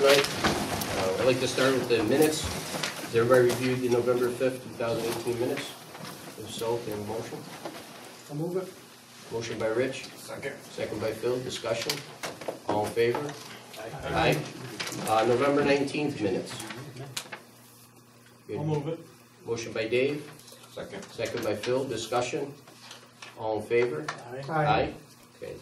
tonight. I'd like to start with the minutes. Has everybody reviewed the November 5th, 2018 minutes? If so, can I have a motion? I'll move it. Motion by Rich. Second. Second by Phil. Discussion. All in favor? Aye. Aye. November 19th minutes. I'll move it. Motion by Dave. Second. Second by Phil. Discussion. All in favor? Aye. Okay.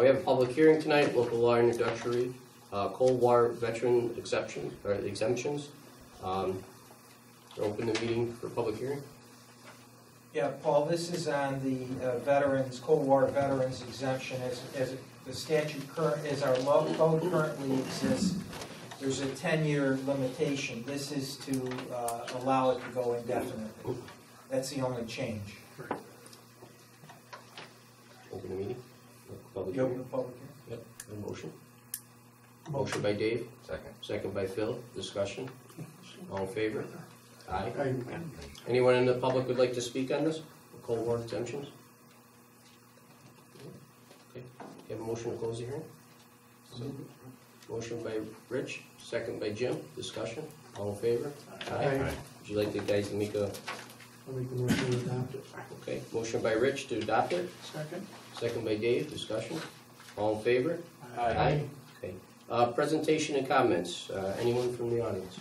We have a public hearing tonight, local law introductory, Cold War veteran exemptions. Open the meeting for public hearing. Yeah, Paul, this is on the veterans, Cold War veterans exemption as the statute as our law code currently exists. There's a 10-year limitation. This is to allow it to go indefinitely. That's the only change. Open the meeting. Public You open hearing. the public hearing? Yep. A motion. Motion by Dave. Second. Second by Phil. Discussion. All in favor? Aye. Aye. Anyone in the public would like to speak on this? Cold War exemptions? Okay. You have a motion to close the hearing? Motion by Rich, second by Jim. Discussion. All in favor? Aye. Would you like the guys to make a, I'll make the motion to adopt it. okay, motion by Rich to adopt it, Second. second by Dave. Discussion. All in favor? Aye. Okay. Presentation and comments. Anyone from the audience?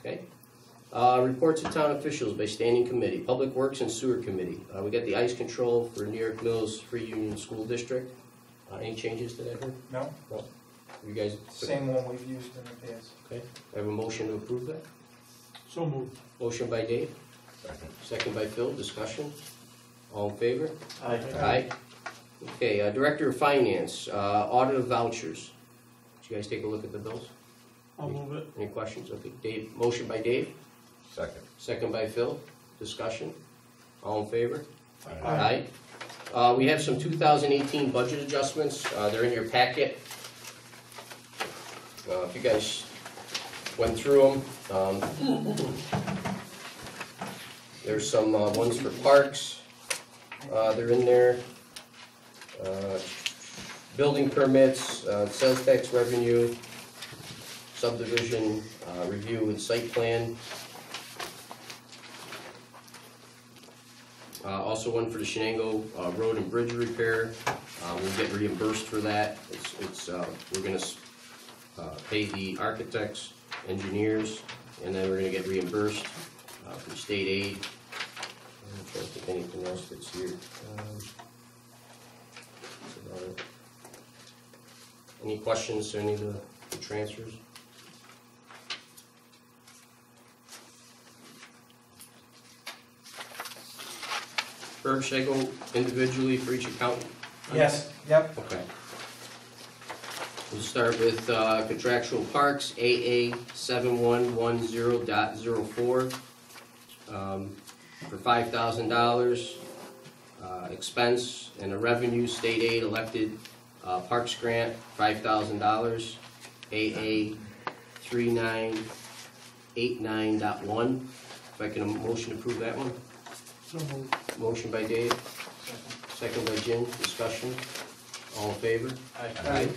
Okay. Reports of town officials by standing committee. Public Works and Sewer Committee. We got the ice control for New York Mills Free Union School District. Any changes to that here? No? No? You guys? Same one we've used in the past. Okay. I have a motion to approve that. So moved. Motion by Dave. Second. Second by Phil. Discussion. All in favor? Aye. Aye. Okay. Director of Finance. Audit of vouchers. Did you guys take a look at the bills? I'll move it. Any questions? Okay. Dave. Motion by Dave. Second. Second by Phil. Discussion. All in favor? Aye. We have some 2018 budget adjustments. They're in your packet. If you guys went through them, there's some ones for parks. They're in there. Building permits, sales tax revenue, subdivision review and site plan. Also one for the Shenango road and bridge repair. We'll get reimbursed for that. We're going to pay the architects, engineers, and then we're going to get reimbursed from state aid. I'm trying to think anything else that's here. That's about it. Any questions to any of the transfers? Herb, should I go individually for each account? Yes, yep. Okay. We'll start with contractual parks, AA 7110.04 for $5,000. Expense and a revenue, state aid, elected parks grant, $5,000. AA 3989.1. If I can motion to approve that one. So moved. Motion by Dave, second by Jim. Discussion. All in favor? Aye.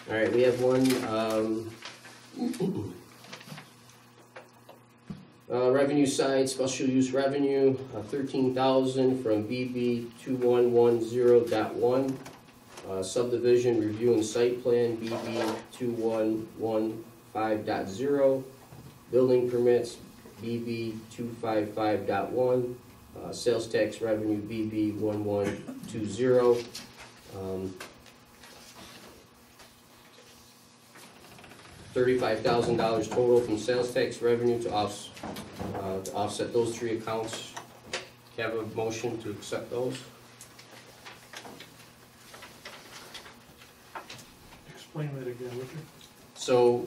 All right, we have one revenue side, special use revenue, $13,000 from BB 2110.1. Subdivision review and site plan, BB 2115.0. Building permits, BB 255.1. Sales tax revenue, BB 1120. $35,000 total from sales tax revenue to offset those three accounts. Have a motion to accept those? Explain that again, would you? So,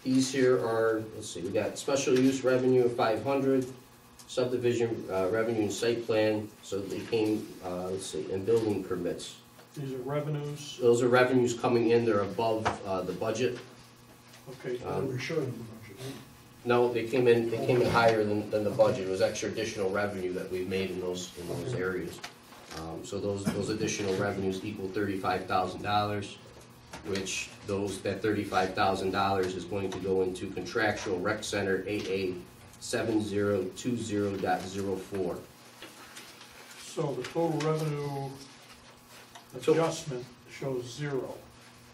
these here are, let's see, we got special use revenue of 500, subdivision revenue and site plan, so they came, let's see, and building permits. These are revenues. Those are revenues coming in, they're above the budget. Okay, so we're showing the budget, right? No, they came in higher than the budget. It was extra additional revenue that we've made in those areas. So those additional revenues equal $35,000, which that $35,000 is going to go into contractual rec center AA 7020.04. So the total revenue So- adjustment shows zero.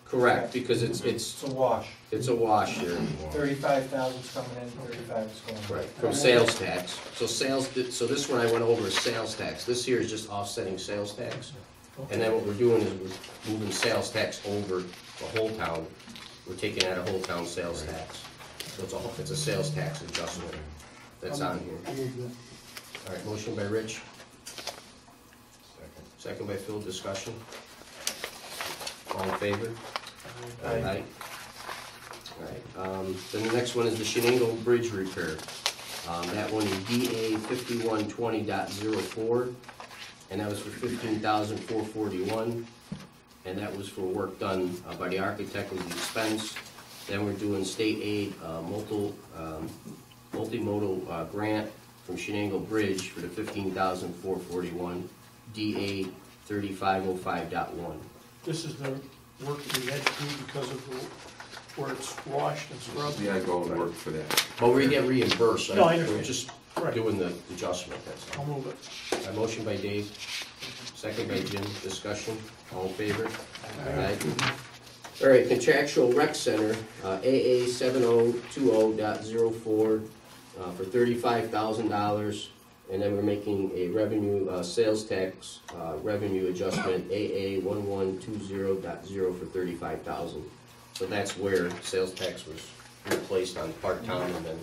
Correct, because it's It's a wash. a wash here. 35,000's coming in, 35 is going out. Right, from sales tax. So so this one I went over is sales tax. This here is just offsetting sales tax. And then what we're doing is we're moving sales tax over the whole town. We're taking out a whole town sales tax. So it's a sales tax adjustment that's on here. All right, motion by Rich, Second. second by Phil, discussion. All in favor? Aye. All right, then the next one is the Shenango Bridge repair. That one is DA 5120.04, and that was for $15,441, and that was for work done by the architect with the expense. Then we're doing state aid multimodal grant from Shenango Bridge for the $15,441, DA 3505.1. This is the work we had to do because of where it's washed and scrubbed. We gotta go and work for that. But we get reimbursed, No, I we're understand. just Right. doing the adjustment, that's I'll all. move it. A motion by Dave, second by Jim, discussion, all in favor? Aye. All right, contractual rec center, AA 7020.04, for $35,000. And then we're making a revenue, sales tax, revenue adjustment, AA 1120.0 for $35,000. So that's where sales tax was replaced on part-time and then,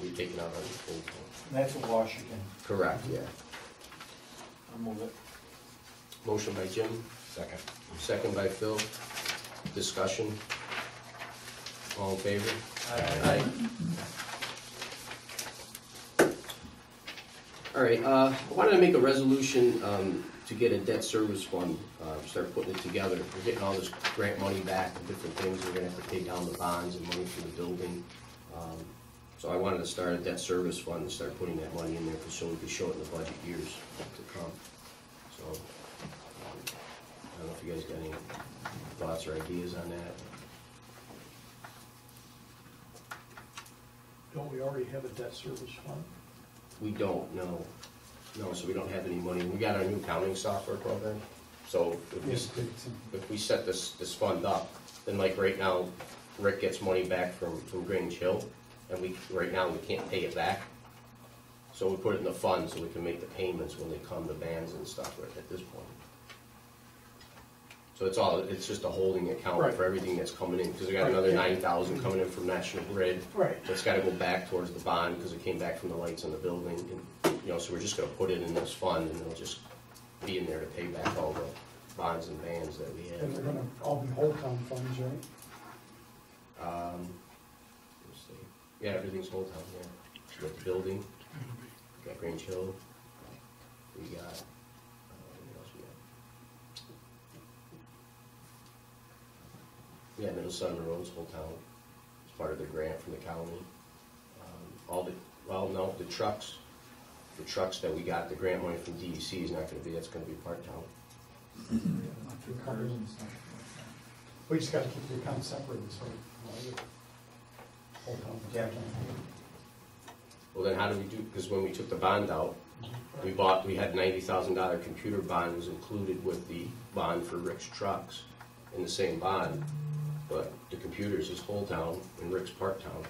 we've taken out on full-time. And that's a wash again. Correct, yeah. I'll move it. Motion by Jim, Second. second by Phil. Discussion. All in favor? Aye. All right, I wanted to make a resolution to get a debt service fund, start putting it together. We're getting all this grant money back and different things. We're gonna have to pay down the bonds and money for the building. So I wanted to start a debt service fund and start putting that money in there so we could show it in the budget years to come. So, I don't know if you guys got any thoughts or ideas on that. Don't we already have a debt service fund? We don't, no. No, so we don't have any money. We got our new accounting software program. So if we set this fund up, then like right now, Rick gets money back from Grange Hill, and right now we can't pay it back. So we put it in the fund so we can make the payments when they come, the bands and stuff at this point. So it's just a holding account Right. for everything that's coming in, because we got Right, another yeah. 9,000 coming in from National Grid. Right. That's gotta go back towards the bond, because it came back from the lights in the building, and, so we're just gonna put it in this fund, and it'll just be in there to pay back all the bonds and bands that we And have. they're gonna all be whole town funds, right? Let's see, yeah, everything's whole town, yeah. We got the building, we got Grange Hill, we got, what else we got? Yeah, Middle Sun Road's whole town, it's part of the grant from the county. The trucks that we got, the grant money from DEC is not gonna be, that's gonna be part-town. We just gotta keep the accounts separated, so. Whole town. Yeah. Well, then how do we do, because when we took the bond out, we had $90,000 computer bond was included with the bond for Rick's trucks in the same bond, but the computers is whole town and Rick's part-town.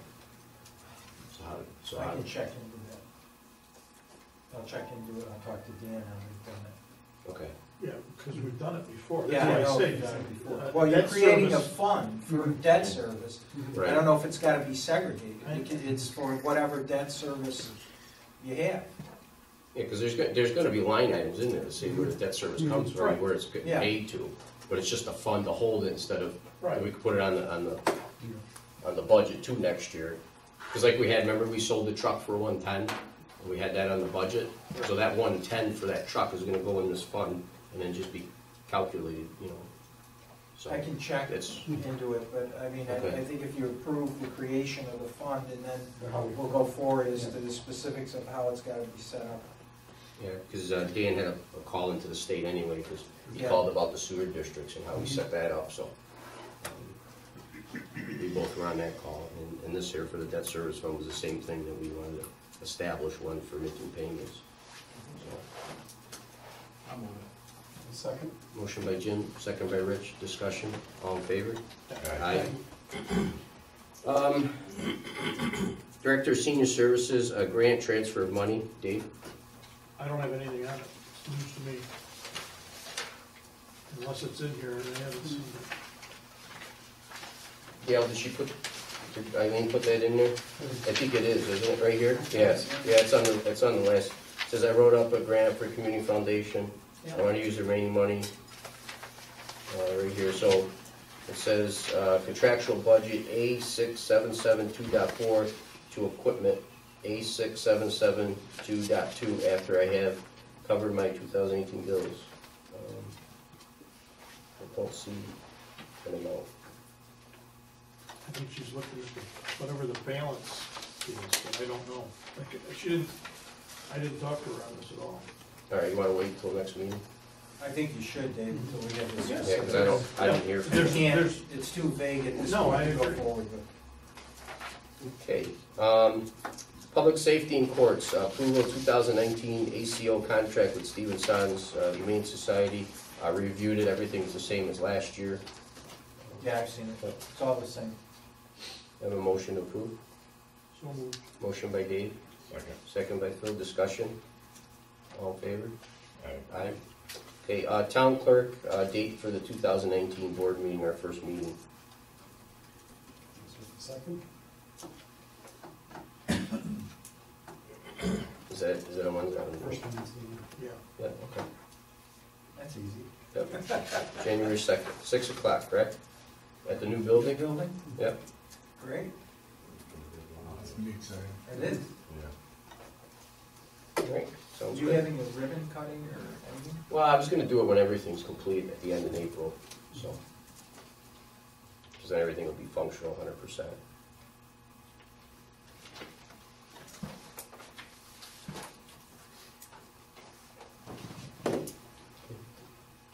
So I how, can check into that. I'll check into it, I'll talk to Dan, how we've done it. okay, Yeah, because we've done it before. Yeah, I That's know why I we've say. done it before. uh, Well, you're debt creating a service- fund for debt service. I right, don't know if it's gotta be segregated. It's for whatever debt service you have. yeah, because there's gonna be line items in there to see where the debt service comes from, Right. where it's getting Yeah. paid to, but it's just a fund to hold it instead of, Right. we could put it on the budget too next year. Because like we had, remember we sold the truck for 110, and we had that on the budget, so that 110 for that truck is gonna go in this fund and then just be calculated, so. I can check It's, into it, but I mean, I Okay. think if you approve the creation of the fund and then we'll go forward as to the specifics of how it's gotta be set up. Yeah, because Dan had a call into the state anyway, because he Yeah. called about the sewer districts and how we set that up, so. We both were on that call, and this here for the debt service fund was the same thing, that we wanted to establish one for making payments. So, I'll move it. Second? motion by Jim, second by Rich, discussion, all in favor? Aye. Director of Senior Services, a grant transfer of money, Dave? I don't have anything on it, seems to me. Unless it's in here and I haven't seen it. Gail, did Eileen put that in there? I think it is, isn't it, right here? Yes, yeah, it's on the list. It says, I wrote up a grant for Community Foundation, I wanna use the remaining money, right here, so it says, contractual budget A6772.4 to equipment A6772.2 after I have covered my 2018 bills. I don't see an amount. I think she's looking at whatever the balance is, but I don't know. I didn't talk to her on this at all. All right, you wanna wait until next meeting? I think you should, Dave, until we get this. Yeah, because I don't hear from You you. can't, it's too vague at this No, point I to go agree. forward with. Okay, public safety and courts, approval of 2019 ACO contract with Stephen Sons Humane Society. Reviewed it, everything's the same as last year. Yeah, I've seen it, it's all the same. Have a motion to approve. So moved. Motion by Dave, Second. second by Phil, discussion. All in favor? Aye. Aye. Okay, town clerk, date for the 2019 board meeting, our first meeting. Second? Is that a Monday? First one is Yeah. Yeah, okay. That's easy. Yep. January 2nd, 6 o'clock, correct? At the new building? Building? Yep. Great, It's gonna be exciting. it is. Yeah. All right, sounds You good. having a ribbon cutting or anything? Well, I was gonna do it when everything's complete at the end of April, so. Because then everything will be functional 100%. Do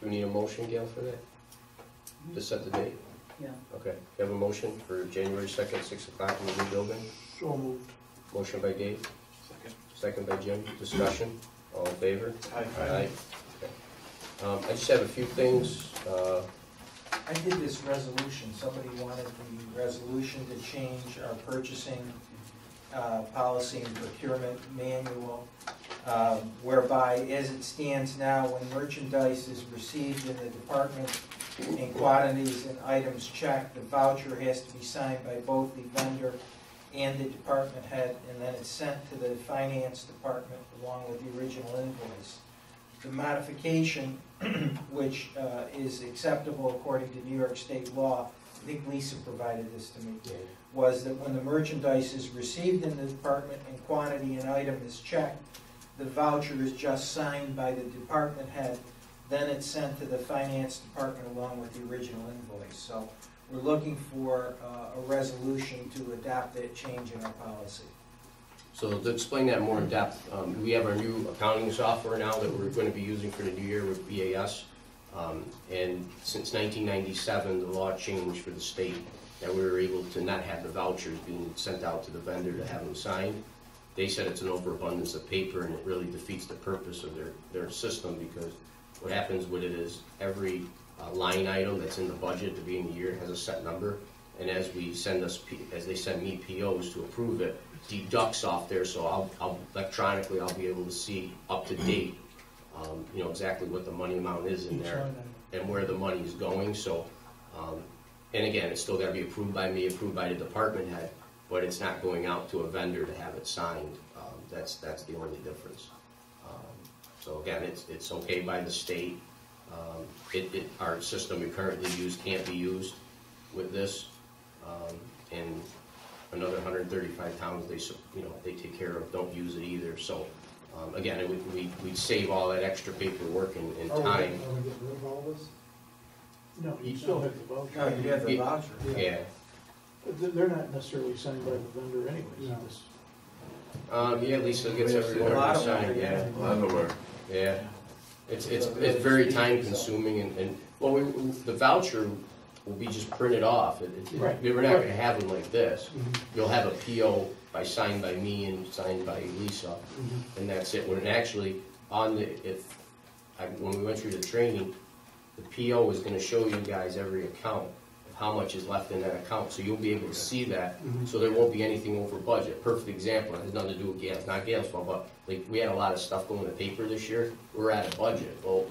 we need a motion, Gail, for that? To set the date? Yeah. Okay, you have a motion for January 2nd, 6 o'clock in the new building? So moved. Motion by Dave, Second. second by Jim, discussion, all in favor? Aye. Aye. Okay. I just have a few things, I did this resolution, somebody wanted the resolution to change our purchasing policy and procurement manual, whereby, as it stands now, when merchandise is received in the department in quantities and items checked, the voucher has to be signed by both the vendor and the department head, and then it's sent to the finance department along with the original invoice. The modification, which is acceptable according to New York State law, I think Lisa provided this to me, was that when the merchandise is received in the department and quantity and item is checked, the voucher is just signed by the department head, then it's sent to the finance department along with the original invoice. So we're looking for a resolution to adopt that change in our policy. so to explain that more in depth, we have our new accounting software now that we're going to be using for the new year with BAS. And since 1997, the law changed for the state that we were able to not have the vouchers being sent out to the vendor to have them signed. They said it's an overabundance of paper and it really defeats the purpose of their system, because what happens with it is every line item that's in the budget at the beginning of the year has a set number, and as they send me POs to approve it, deducts off there, so I'll electronically I'll be able to see up to date, exactly what the money amount is in there and where the money is going. So, and again, it's still got to be approved by me, approved by the department head, but it's not going out to a vendor to have it signed. That's the only difference. So again, it's okay by the state. Our system we currently use can't be used with this, and another 135 towns they take care of don't use it either. So again, we'd save all that extra paperwork and time. Are we getting rid of all this? No, you still have the voucher. No, you have the voucher. Yeah. But they're not necessarily signed by the vendor anyways. No. Yeah, Lisa gets everyone A lot to of them, sign, yeah. A lot of them are. Yeah. It's very time consuming and, well, the voucher will be just printed off. Right. We're not gonna have them like this. Mhm. You'll have a PO signed by me and signed by Lisa, Mhm. and that's it. When actually, when we went through the training, the PO is gonna show you guys every account, of how much is left in that account, so you'll be able to see that, Mhm. so there won't be anything over budget. Perfect example, it has nothing to do with Gail, not Gail's fault, but like, we had a lot of stuff going to paper this year, we're at a budget. Well,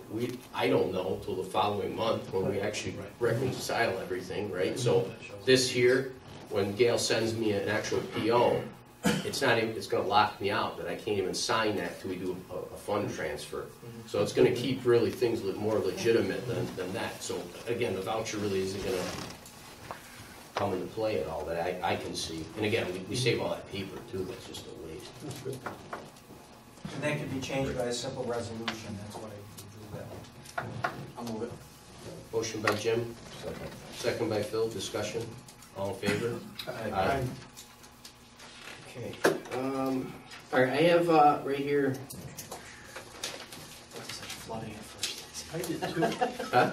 I don't know till the following month, when we actually reconcile everything, right? So, this here, when Gail sends me an actual PO, it's gonna lock me out, that I can't even sign that till we do a fund transfer. So it's gonna keep really things more legitimate than that. So again, the voucher really isn't gonna come into play at all that I can see. And again, we save all that paper too, that's just a waste. That's good. And that can be changed by a simple resolution, that's why we do that. I'll move it. Motion by Jim, second by Phil, discussion, all in favor? Aye. Okay, all right, I have, right here, Such flooding at first. I did too. huh?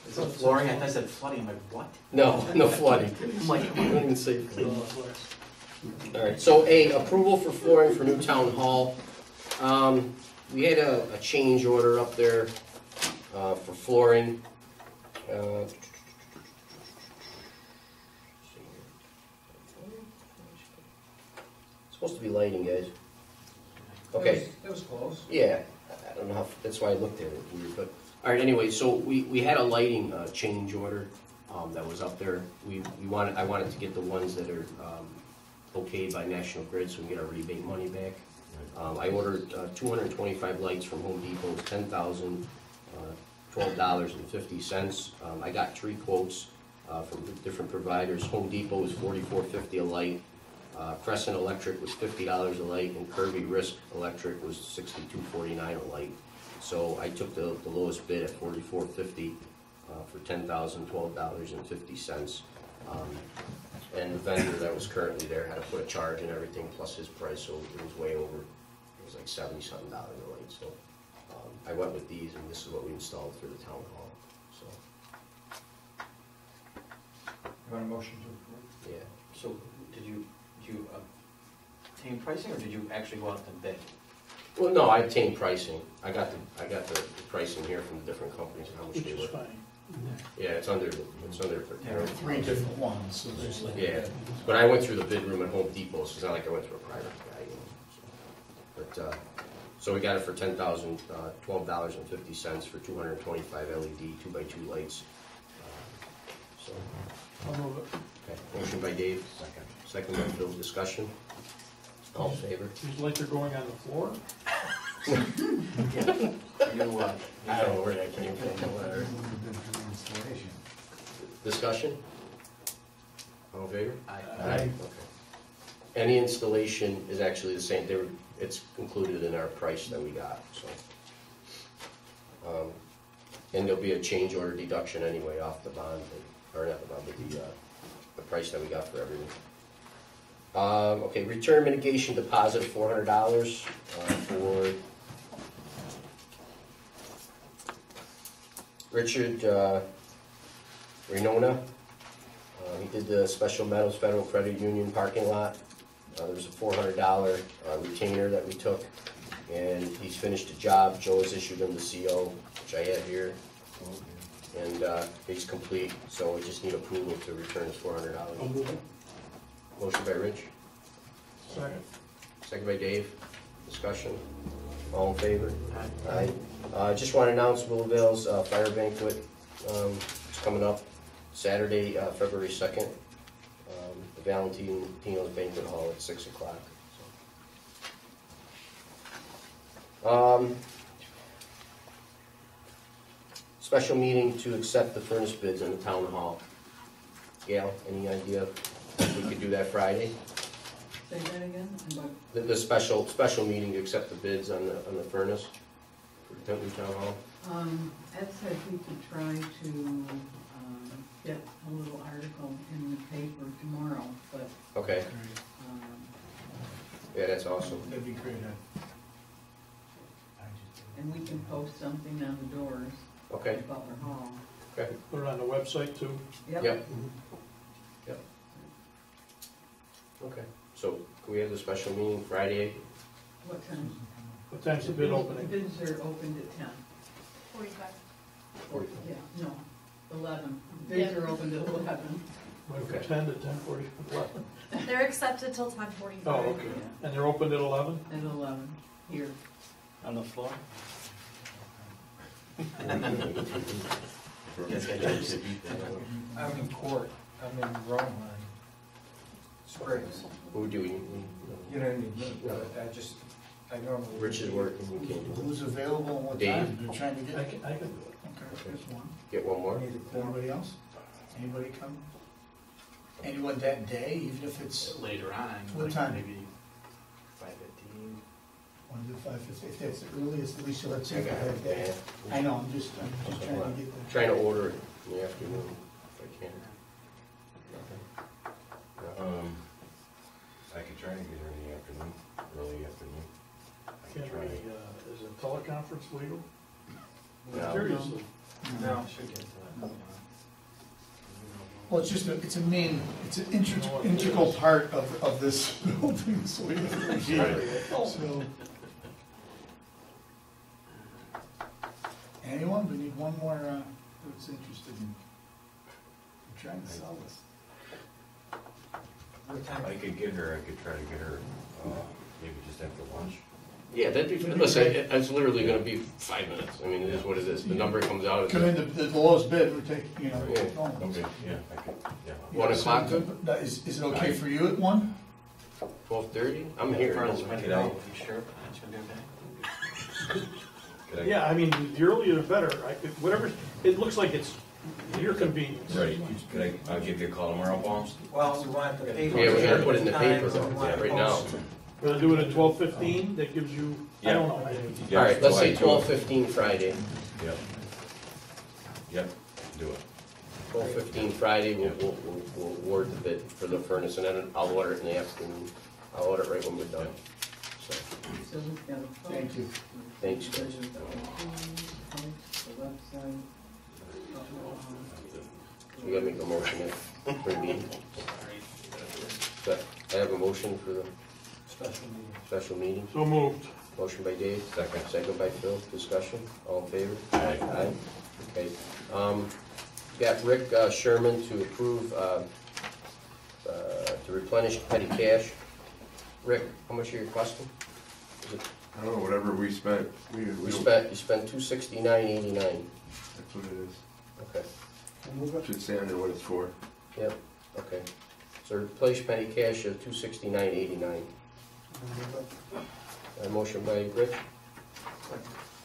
Is it flooring? I thought I said flooding. I'm like, what? No flooding. I'm like, I don't even say flooding. All right, so approval for flooring for new town hall. We had a change order up there, for flooring. Supposed to be lighting, guys. Okay. That was close. Yeah, I don't know how, that's why I looked at it weird, but, all right, anyway, so we had a lighting, change order, that was up there. I wanted to get the ones that are, okayed by National Grid, so we can get our rebate money back. I ordered, 225 lights from Home Depot, it was $10,000, $12.50. I got 3 quotes, from different providers. Home Depot was $44.50 a light. Crescent Electric was $50 a light, and Kirby Risk Electric was $62.49 a light. So I took the lowest bid at $44.50 for $10,012.50. And the vendor that was currently there had to put a charge and everything plus his price, so it was way over. It was like $70-something a light. So I went with these, and this is what we installed for the town hall. So You want a motion to approve? yeah. so did you obtain pricing or did you actually go out and bid? Well, no, I obtained pricing. I got the pricing here from the different companies and how much Which they is were. fine. Yeah, it's under. There are 3 different ones, so there's like. Yeah, but I went through the bid room at Home Depot, so it's not like I went through a private guy, you know. So. But so we got it for $12.50 for 225 LED 2x2 lights. So I'll move it. okay, motion by Dave. Second by Phil. Discussion. All in favor? These lights are going on the floor? You, I don't know where that came from. But whatever. Discussion. All in favor? Aye. Okay. And the installation is actually the same, it's included in our price that we got, so. And there'll be a change order deduction anyway off the bond, or not the bond, but the price that we got for everything. Okay, return mitigation deposit, $400, for Richard, Renona. He did the Special Metals Federal Credit Union parking lot. There was a $400 retainer that we took, and he's finished the job. Joe has issued him the CO, which I have here, and he's complete, so we just need approval to return his $400. I'll move it. Motion by Rich, Second. second by Dave. Discussion. All in favor? Aye. Just want to announce Willowvale's fire banquet is coming up Saturday, February 2nd. The Valentino's Banquet Hall at 6 o'clock. Special meeting to accept the furnace bids in the town hall. Gail, any idea if we could do that Friday? Say that again? The special meeting to accept the bids on the furnace for Benton Town Hall? Ed said we could try to get a little article in the paper tomorrow, but Okay, yeah, that's awesome. That'd be great. And we can post something on the doors Okay, at Butler Hall. okay, Put it on the website too. yep. Yep. Okay, so can we have the special meeting Friday? What time? What time's the bid The opening? bids are opened at 10. 45. Yeah, no, 11. Bids are opened at 11. Went from Okay. 10 to 10:40, 11. They're accepted till 10:45. Oh, okay. And they're opened at 11? At 11, here. On the floor? I'm in court, I'm in Rome on Springs. Who do we? You don't need me, but I normally. Rich is working, we can't do Who's available and what Dave. time? They're trying to I get. can do it. Okay, there's one. it. Get one more? Need a quorum. Anybody else? Anybody come? Anyone that day, even if it's Later on. What time? Maybe 5:15. 1 to 5:50, if that's the earliest, at least you'll have I safe got that it, day. yeah. I know, I'm just trying to get the. Trying to order it in the afternoon, if I can. I could try to get her in the afternoon, early afternoon. I Can could we, try. is a teleconference legal? No. Seriously? No. Should get to that. Well, it's just, it's an integral part of this building, so we have to review it. So. Anyone? We need one more, that's interested in trying to sell this. What time? I could try to get her, maybe just after lunch. Yeah, that'd be, listen, it's literally gonna be 5 minutes. I mean, it is what it is. The number comes out. Come in, the lowest bid would take, Yeah. no. Okay, yeah, I could, yeah. 1 o'clock, good? Is it okay for you at 1? 12:30? I'm here. Furnace might Could go. I- You sure? That's gonna be okay? Could I- Yeah, I mean, the earlier the better. Whatever, it looks like it's your convenience. Right, I'll give you a call tomorrow, Paul? Well, we want the paper. Yeah, we gotta put it in the times, paper though, we want yeah, to right now. post it. We're gonna do it at 12:15, that gives you, I don't know. Yeah, All right, let's say July 12:15 Friday. Yep. Yep, do it. 12:15 Friday, we'll award the bid for the furnace, and then I'll order it in the afternoon. I'll order it right when we're done. So, So we've got a post. Thank you. Thanks, guys. Post the website. we gotta make a motion for the meeting. But I have a motion for the Special meeting. special meeting. So moved. Motion by Dave, Second. second by Phil. Discussion, all in favor? Aye. Aye. Okay. Got Rick Sherman to approve, to replenish petty cash. Rick, how much are you requesting? Is it- I don't know, whatever we spent, you spent $269.89. that's what it is. Okay, Should say under what it's for. yep, okay. So replace petty cash of $269.89. Motion by Rick,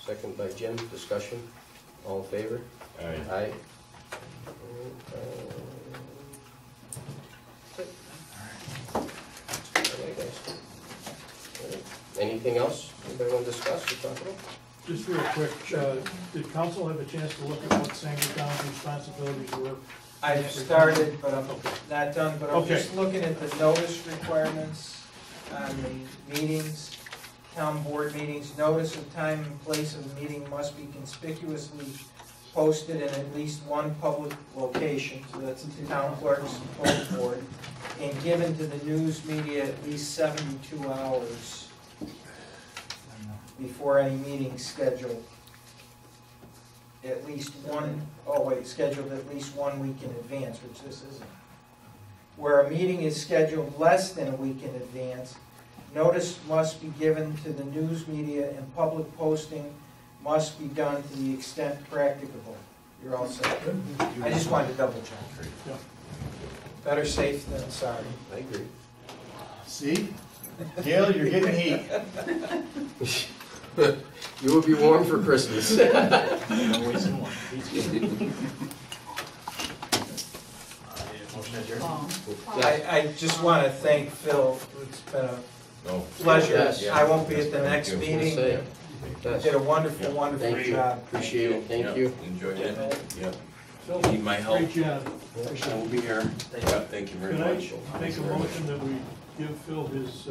second by Jim. Discussion, all in favor? Aye. Aye. All right, guys. All right. Anything else anybody want to discuss or talk about? Just real quick, did council have a chance to look at what Sangertown's responsibilities were? I've started, but I'm not done, but I'm Okay. just looking at the notice requirements on the meetings, town board meetings. Notice of time and place of the meeting must be conspicuously posted in at least one public location, so that's the town clerk's poll board, and given to the news media at least 72 hours before any meeting scheduled. At least one, scheduled at least 1 week in advance, which this isn't. Where a meeting is scheduled less than a week in advance, notice must be given to the news media and public posting must be done to the extent practicable. You're all set. I just wanted to double check. Yeah. Better safe than sorry. I agree. See? Gail, you're getting heat. You will be warm for Christmas. No wasting one. Motion adjourned. I just want to thank Phil. It's been a No. pleasure. Yes. I won't be at the next Thank you. meeting. Say, yes. Did a wonderful, wonderful Thank you. job. Appreciate it. Thank Yep, you. Enjoy it. Yep. Phil, Need my help? great job. I will be here. Yep, thank you very Can I much. make a motion that we give Phil his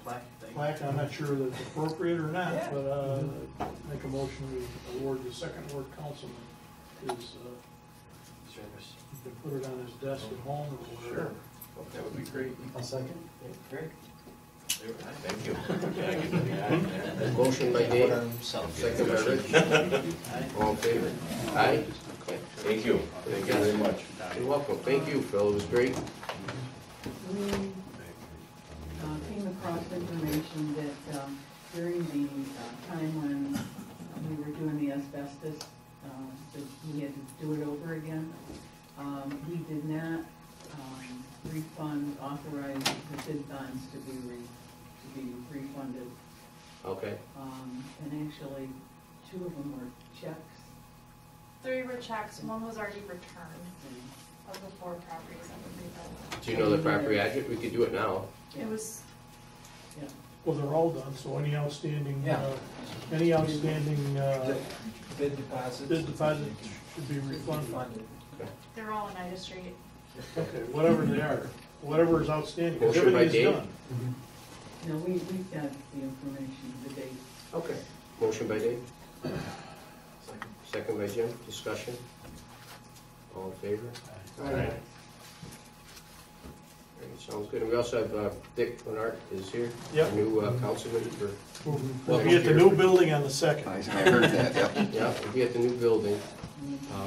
plaque thing. plaque, I'm not sure that it's appropriate or not, Yeah. but, make a motion to award the second ward councilman his, Service. you can put it on his desk at home or whatever. That would be great. I'll second. Great. Thank you. Motion by Dave, second by Rich. All in favor? Aye? Okay. Thank you. Thank you very much. You're welcome. Thank you, Phil. It was great. We came across information that during the time when we were doing the asbestos, that we had to do it over again. We did not authorize the bid bonds to be refunded. Okay. And actually, 2 of them were checks. 3 were checks, 1 was already returned of the 4 properties that were rebuilt. Do you know the property address? We could do it now. It was, Well, they're all done, so any outstanding, Yeah. bid Bid deposits. bid deposits should be refunded. Refunded. they're all in Ida Street. Okay, whatever they are, whatever is outstanding, 'cause Motion by everything is Dave. done. No, we've got the information, the date. Okay. Motion by Dave, Second. second by Jim. Discussion? All in favor? Aye. Great, sounds good. And we also have Dick Leonard is here. Yep. Our new councilman for, We'll be at the new building on the 2nd. I heard that, yeah. yeah, we'll be at the new building.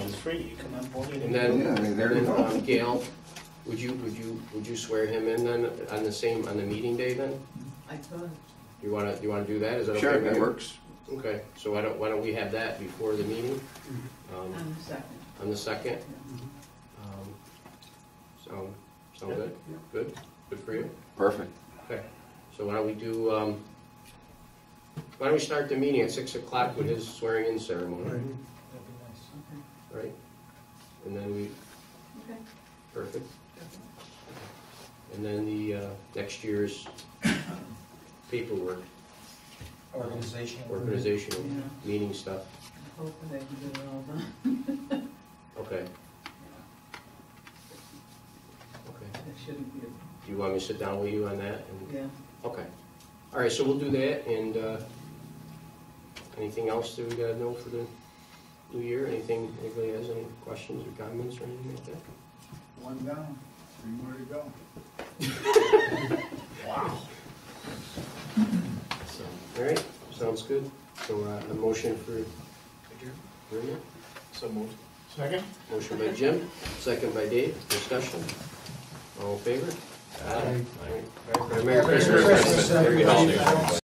It's free, you come on board. And then, Yeah, I mean, there you then, go. Gail, would you swear him in then on the meeting day then? I could. You wanna do that? Is that okay? Sure, with that you? works. Okay, so why don't we have that before the meeting? On the 2nd. On the 2nd? Sound good? Good? Good for you? Perfect. Okay, so why don't we start the meeting at 6 o'clock with his swearing in ceremony, That'd be Okay. right? And then we, Okay. perfect. And then the next year's paperwork, nice. Organizational. organizational Yeah. meeting stuff. Hopefully I can get it all done. Okay. Okay. That shouldn't be, Do you want me to sit down with you on that? And yeah. okay. All right, so we'll do that, and anything else that we gotta know for the new year? Anybody has any questions or comments or anything like that? One down, 3 more to go. All right, sounds good. So a motion for Rena? So moved. Second? Motion by Jim, second by Dave. Discussion? All in favor? Aye. Merry Christmas. Merry Christmas, everybody.